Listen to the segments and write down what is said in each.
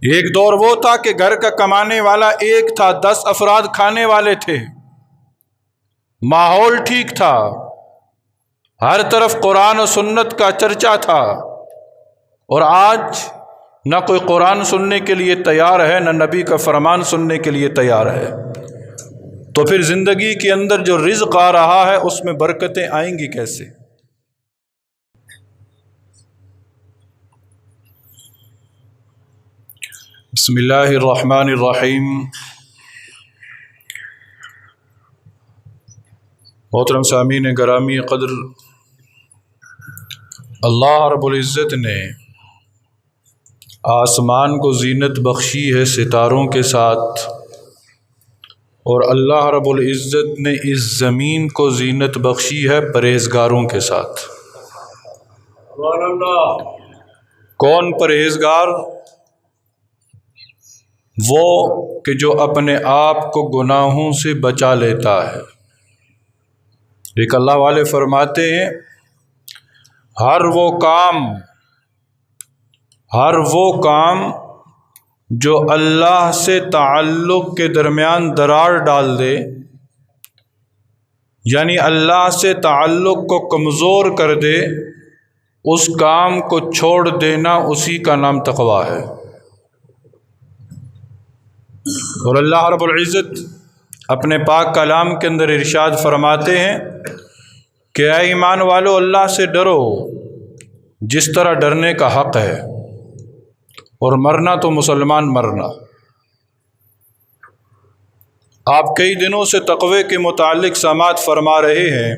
ایک دور وہ تھا کہ گھر کا کمانے والا ایک تھا، 10 افراد کھانے والے تھے، ماحول ٹھیک تھا، ہر طرف قرآن و سنت کا چرچا تھا۔ اور آج نہ کوئی قرآن سننے کے لیے تیار ہے، نہ نبی کا فرمان سننے کے لیے تیار ہے۔ تو پھر زندگی کے اندر جو رزق آ رہا ہے اس میں برکتیں آئیں گی کیسے؟ بسم اللہ الرحمن الرحیم۔ محترم سامعین گرامی قدر، اللہ رب العزت نے آسمان کو زینت بخشی ہے ستاروں کے ساتھ، اور اللہ رب العزت نے اس زمین کو زینت بخشی ہے پرہیزگاروں کے ساتھ۔ کون پرہیزگار؟ وہ کہ جو اپنے آپ کو گناہوں سے بچا لیتا ہے۔ ایک اللہ والے فرماتے ہیں ہر وہ کام جو اللہ سے تعلق کے درمیان درار ڈال دے، یعنی اللہ سے تعلق کو کمزور کر دے، اس کام کو چھوڑ دینا اسی کا نام تقویٰ ہے۔ اور اللہ رب العزت اپنے پاک کلام کے اندر ارشاد فرماتے ہیں کہ اے ایمان والو، اللہ سے ڈرو جس طرح ڈرنے کا حق ہے، اور مرنا تو مسلمان مرنا۔ آپ کئی دنوں سے تقوی کے متعلق سماعت فرما رہے ہیں۔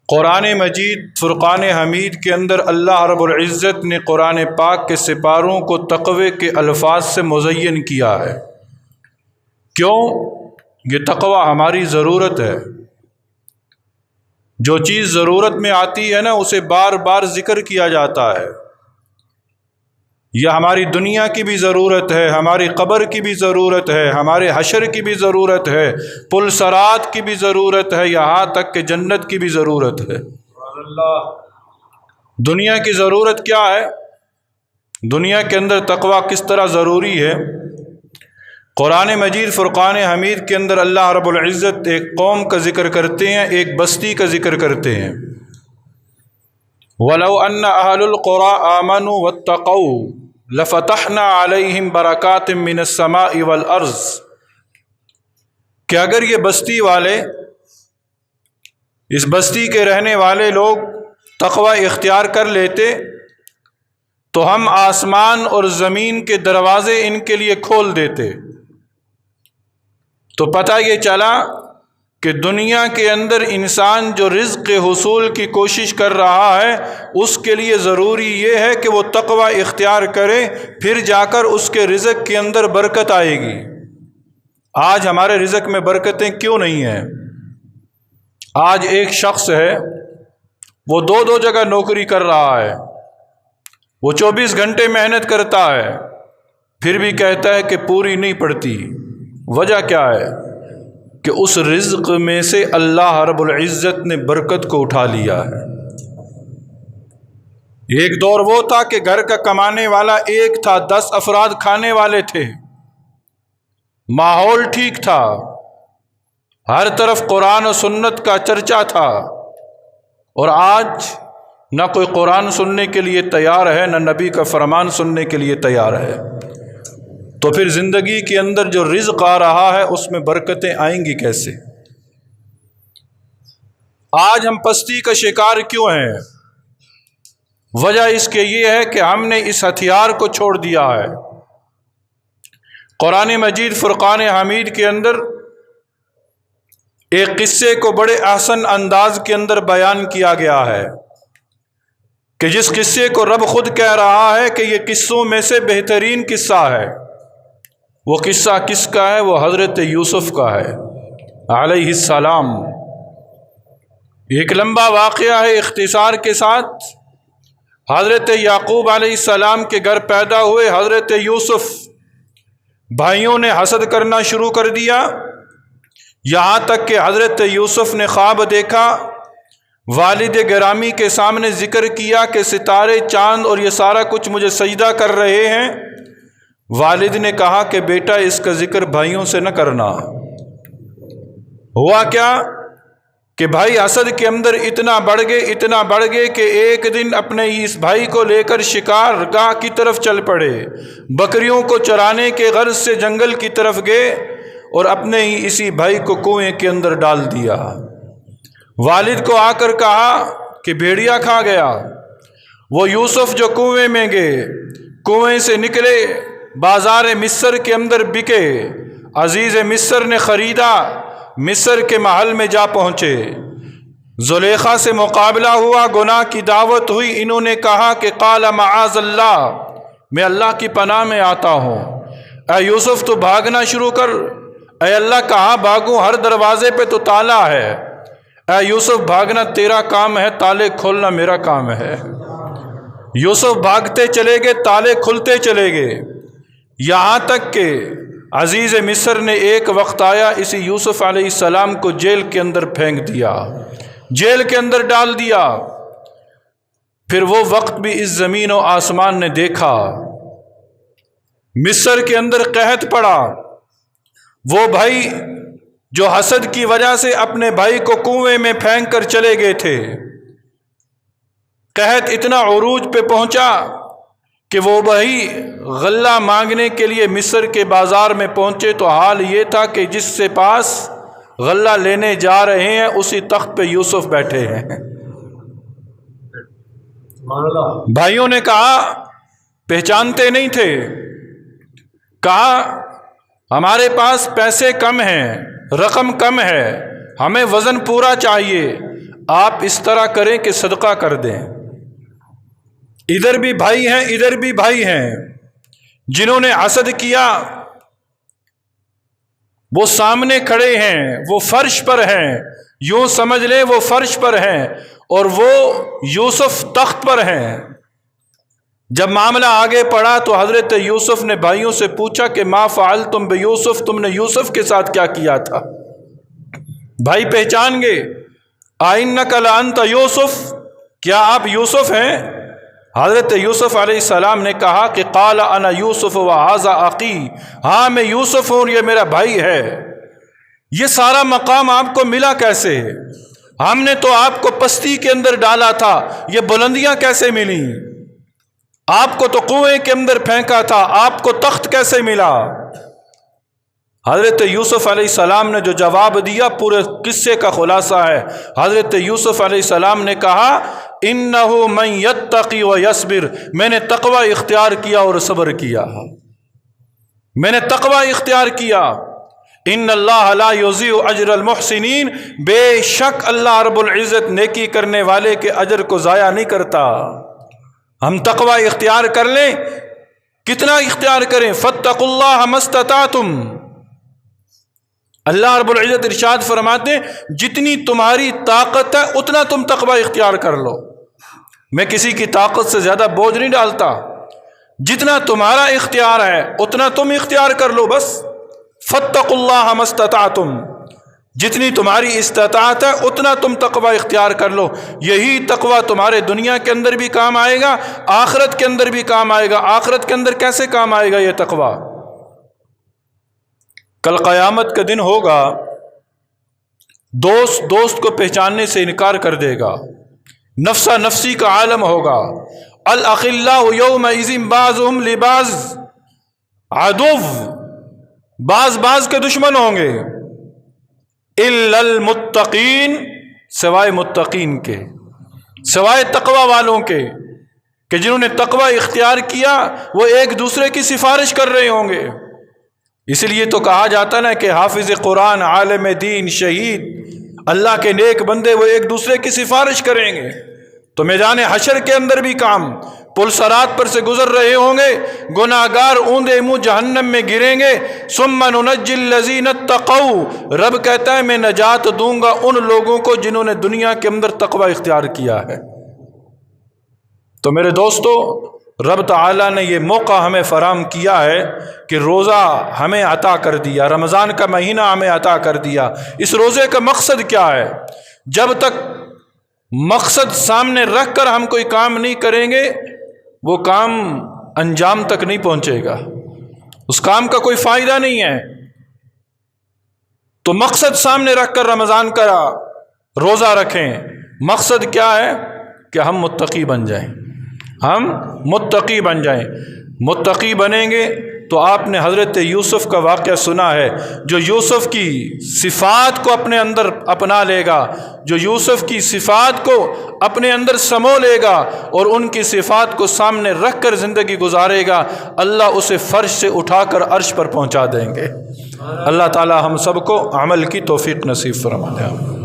قرآن مجید فرقان حمید کے اندر اللہ رب العزت نے قرآن پاک کے سپاروں کو تقوی کے الفاظ سے مزین کیا ہے۔ کیوں؟ یہ تقوی ہماری ضرورت ہے۔ جو چیز ضرورت میں آتی ہے نا، اسے بار بار ذکر کیا جاتا ہے۔ یہ ہماری دنیا کی بھی ضرورت ہے، ہماری قبر کی بھی ضرورت ہے، ہمارے حشر کی بھی ضرورت ہے، پل صراط کی بھی ضرورت ہے، یہاں تک کہ جنت کی بھی ضرورت ہے۔ دنیا کی ضرورت کیا ہے؟ دنیا کے اندر تقوی کس طرح ضروری ہے؟ قرآن مجید فرقان حمید کے اندر اللہ رب العزت ایک قوم کا ذکر کرتے ہیں، ایک بستی کا ذکر کرتے ہیں۔ وَلَوْ أَنَّ أَهْلُ الْقُرَىٰ آمَنُوا وَاتَّقَوْا لَفَتَحْنَا عَلَيْهِمْ بَرَكَاتٍ مِّنَ السَّمَاءِ وَالْأَرْضِ، کہ اگر یہ بستی والے، اس بستی کے رہنے والے لوگ تقوی اختیار کر لیتے تو ہم آسمان اور زمین کے دروازے ان کے لیے کھول دیتے۔ تو پتہ یہ چلا کہ دنیا کے اندر انسان جو رزق حصول کی کوشش کر رہا ہے، اس کے لیے ضروری یہ ہے کہ وہ تقوی اختیار کرے، پھر جا کر اس کے رزق کے اندر برکت آئے گی۔ آج ہمارے رزق میں برکتیں کیوں نہیں ہیں؟ آج ایک شخص ہے، وہ دو جگہ نوکری کر رہا ہے، وہ 24 گھنٹے محنت کرتا ہے، پھر بھی کہتا ہے کہ پوری نہیں پڑتی۔ وجہ کیا ہے؟ کہ اس رزق میں سے اللہ رب العزت نے برکت کو اٹھا لیا ہے۔ ایک دور وہ تھا کہ گھر کا کمانے والا ایک تھا، 10 افراد کھانے والے تھے، ماحول ٹھیک تھا، ہر طرف قرآن و سنت کا چرچا تھا۔ اور آج نہ کوئی قرآن سننے کے لیے تیار ہے، نہ نبی کا فرمان سننے کے لیے تیار ہے۔ تو پھر زندگی کے اندر جو رزق آ رہا ہے اس میں برکتیں آئیں گی کیسے؟ آج ہم پستی کا شکار کیوں ہیں؟ وجہ اس کے یہ ہے کہ ہم نے اس ہتھیار کو چھوڑ دیا ہے۔ قرآن مجید فرقان حمید کے اندر ایک قصے کو بڑے احسن انداز کے اندر بیان کیا گیا ہے کہ جس قصے کو رب خود کہہ رہا ہے کہ یہ قصوں میں سے بہترین قصہ ہے۔ وہ قصہ کس کا ہے؟ وہ حضرت یوسف کا ہے علیہ السلام۔ ایک لمبا واقعہ ہے، اختصار کے ساتھ۔ حضرت یعقوب علیہ السلام کے گھر پیدا ہوئے حضرت یوسف، بھائیوں نے حسد کرنا شروع کر دیا، یہاں تک کہ حضرت یوسف نے خواب دیکھا والد گرامی کے سامنے ذکر کیا کہ ستارے، چاند اور یہ سارا کچھ مجھے سجدہ کر رہے ہیں۔ والد نے کہا کہ بیٹا اس کا ذکر بھائیوں سے نہ کرنا۔ ہوا کیا کہ بھائی اسد کے اندر اتنا بڑھ گئے کہ ایک دن اپنے اس بھائی کو لے کر شکار گاہ کی طرف چل پڑے، بکریوں کو چرانے کے غرض سے جنگل کی طرف گئے اور اپنے ہی اسی بھائی کو کنویں کے اندر ڈال دیا۔ والد کو آ کر کہا کہ بھیڑیا کھا گیا۔ وہ یوسف جو کنویں میں گئے، کنویں سے نکلے، بازار مصر کے اندر بکے، عزیز مصر نے خریدا، مصر کے محل میں جا پہنچے، زلیخا سے مقابلہ ہوا، گناہ کی دعوت ہوئی۔ انہوں نے کہا کہ قال معاذ اللہ، میں اللہ کی پناہ میں آتا ہوں۔ اے یوسف تو بھاگنا شروع کر۔ اے اللہ کہاں بھاگوں، ہر دروازے پہ تو تالا ہے۔ اے یوسف بھاگنا تیرا کام ہے، تالے کھولنا میرا کام ہے۔ یوسف بھاگتے چلے گئے، تالے کھلتے چلے گئے، یہاں تک کہ عزیز مصر نے ایک وقت آیا، اسی یوسف علیہ السلام کو جیل کے اندر پھینک دیا، جیل کے اندر ڈال دیا۔ پھر وہ وقت بھی اس زمین و آسمان نے دیکھا، مصر کے اندر قحط پڑا۔ وہ بھائی جو حسد کی وجہ سے اپنے بھائی کو کنویں میں پھینک کر چلے گئے تھے، قحط اتنا عروج پہ پہنچا کہ وہ بھائی غلہ مانگنے کے لیے مصر کے بازار میں پہنچے تو حال یہ تھا کہ جس سے پاس غلہ لینے جا رہے ہیں اسی تخت پہ یوسف بیٹھے ہیں۔ بھائیوں نے کہا، پہچانتے نہیں تھے، کہا ہمارے پاس پیسے کم ہیں، رقم کم ہے، ہمیں وزن پورا چاہیے، آپ اس طرح کریں کہ صدقہ کر دیں۔ ادھر بھی بھائی ہیں، ادھر بھی بھائی ہیں، جنہوں نے حسد کیا وہ سامنے کھڑے ہیں، وہ فرش پر ہیں، یوں سمجھ لیں وہ فرش پر ہیں اور وہ یوسف تخت پر ہیں۔ جب معاملہ آگے پڑا تو حضرت یوسف نے بھائیوں سے پوچھا کہ ما فعلتم بیوسف، تم نے یوسف کے ساتھ کیا کیا تھا؟ بھائی پہچان گئے، آئنک لانت یوسف، کیا آپ یوسف ہیں؟ حضرت یوسف علیہ السلام نے کہا کہ قال انا یوسف وہذا اخی، ہاں میں یوسف ہوں اور یہ میرا بھائی ہے۔ یہ سارا مقام آپ کو ملا کیسے؟ ہم نے تو آپ کو پستی کے اندر ڈالا تھا، یہ بلندیاں کیسے ملی؟ آپ کو تو کنویں کے اندر پھینکا تھا، آپ کو تخت کیسے ملا؟ حضرت یوسف علیہ السلام نے جو جواب دیا پورے قصے کا خلاصہ ہے۔ حضرت یوسف علیہ السلام نے کہا انہ من یتقی و یصبر، میں نے تقوی اختیار کیا اور صبر کیا، میں نے تقوی اختیار کیا۔ ان اللہ لا یضیع اجر المحسنین، بے شک اللہ رب العزت نیکی کرنے والے کے اجر کو ضائع نہیں کرتا۔ ہم تقوی اختیار کر لیں، کتنا اختیار کریں؟ فاتقوا اللہ ما استطعتم، اللہ رب العزت ارشاد فرماتے ہیں جتنی تمہاری طاقت ہے اتنا تم تقوی اختیار کر لو۔ میں کسی کی طاقت سے زیادہ بوجھ نہیں ڈالتا، جتنا تمہارا اختیار ہے اتنا تم اختیار کر لو بس۔ فاتقوا اللہ ما استطعتم، جتنی تمہاری استطاعت ہے اتنا تم تقوی اختیار کر لو۔ یہی تقوی تمہارے دنیا کے اندر بھی کام آئے گا، آخرت کے اندر بھی کام آئے گا۔ آخرت کے اندر کیسے کام آئے گا یہ تقوی؟ کل قیامت کا دن ہوگا، دوست کو پہچاننے سے انکار کر دے گا، نفسا نفسی کا عالم ہوگا۔ الاخلاء یومئذ بعضهم لبعض عدو، بعض کے دشمن ہوں گے، الا المتقین، سوائے متقین کے، سوائے تقوی والوں کے، کہ جنہوں نے تقوی اختیار کیا وہ ایک دوسرے کی سفارش کر رہے ہوں گے۔ اس لیے تو کہا جاتا نا کہ حافظ قرآن، عالم دین، شہید، اللہ کے نیک بندے وہ ایک دوسرے کی سفارش کریں گے۔ تو میدان حشر کے اندر بھی کام، پل صراط پر سے گزر رہے ہوں گے، گناہگار اوندے منہ جہنم میں گریں گے۔ ثم ننجی الذین اتقوا، رب کہتا ہے میں نجات دوں گا ان لوگوں کو جنہوں نے دنیا کے اندر تقوی اختیار کیا ہے۔ تو میرے دوستو، رب تعالیٰ نے یہ موقع ہمیں فراہم کیا ہے کہ روزہ ہمیں عطا کر دیا، رمضان کا مہینہ ہمیں عطا کر دیا۔ اس روزے کا مقصد کیا ہے؟ جب تک مقصد سامنے رکھ کر ہم کوئی کام نہیں کریں گے وہ کام انجام تک نہیں پہنچے گا، اس کام کا کوئی فائدہ نہیں ہے۔ تو مقصد سامنے رکھ کر رمضان کا روزہ رکھیں۔ مقصد کیا ہے؟ کہ ہم متقی بن جائیں، ہم متقی بن جائیں۔ متقی بنیں گے تو آپ نے حضرت یوسف کا واقعہ سنا ہے، جو یوسف کی صفات کو اپنے اندر اپنا لے گا، جو یوسف کی صفات کو اپنے اندر سمو لے گا اور ان کی صفات کو سامنے رکھ کر زندگی گزارے گا، اللہ اسے فرش سے اٹھا کر عرش پر پہنچا دیں گے۔ اللہ تعالی ہم سب کو عمل کی توفیق نصیب فرما دے۔